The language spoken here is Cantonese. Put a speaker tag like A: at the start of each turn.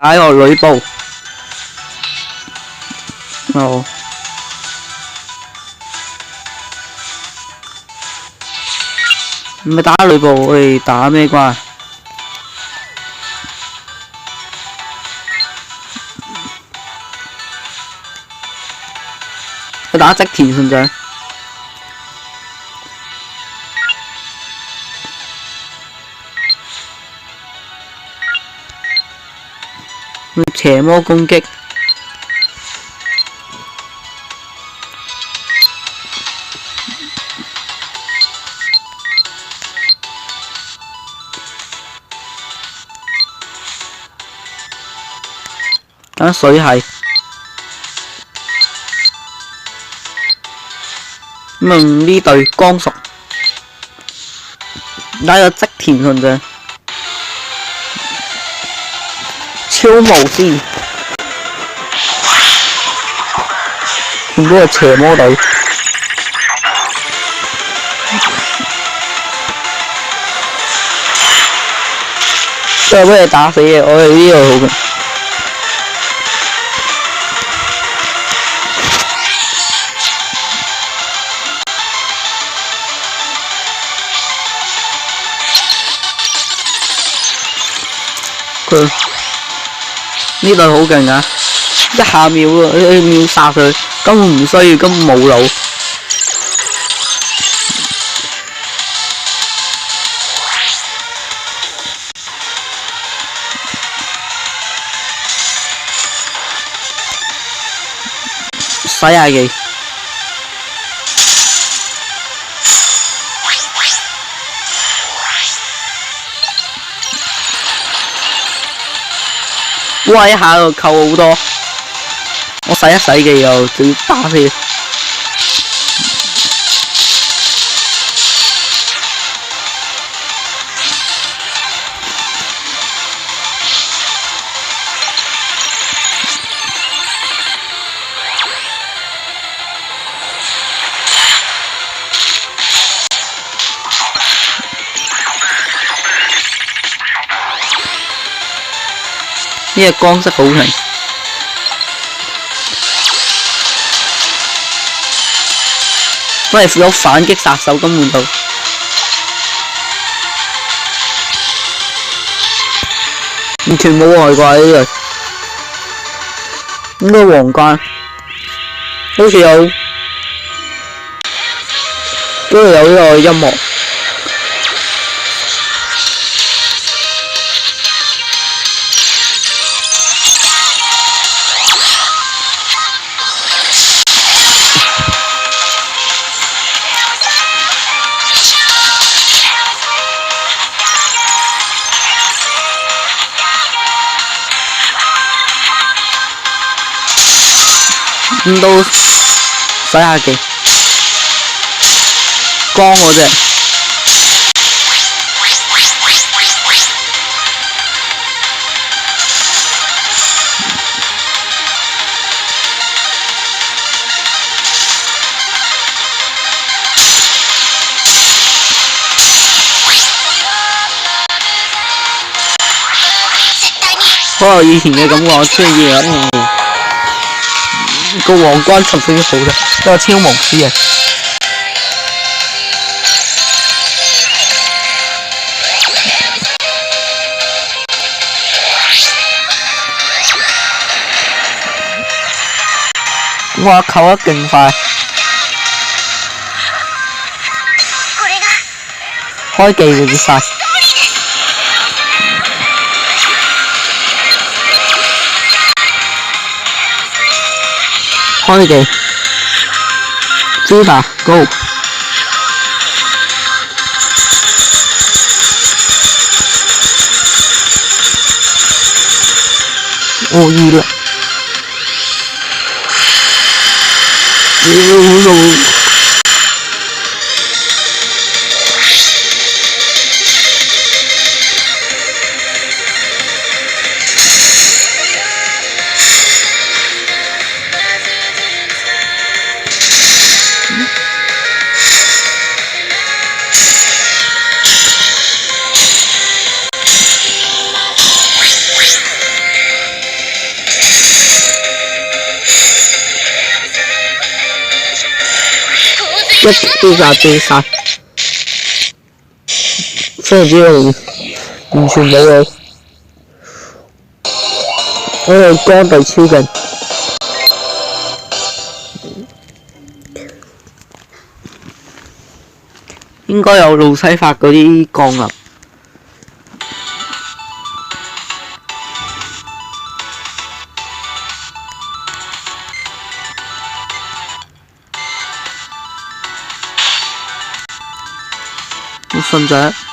A: 打個呂布。哦。唔係打呂布，我哋打咩關？我打織田信長。邪魔攻擊。打水系。呢隊光屬。打個織田信長。超無先，全部係邪魔隊。都係俾你打死嘅，我哋呢度好嘅。佢。呢隊好勁啊！一下秒啊，秒殺佢，根本唔需要，根本冇腦。洗下技。哇！一下就扣好多，我洗一洗技又仲要打死。呢個光色好強，都係有反擊殺手根本就完全冇外掛呢隊，應該皇冠，好似有，都係有呢個音樂。咁都洗下技，光嗰隻，好有以前嘅感覺出現啦。個皇冠十分之好嘅，都係超無私嘅。哇！扣得勁快，開技就跌晒。開技 ，Zeta Go， 哦易了，一架追殺，非常之容易，完全冇嘢。我哋光地超勁，應該有路西法嗰啲降臨。信長。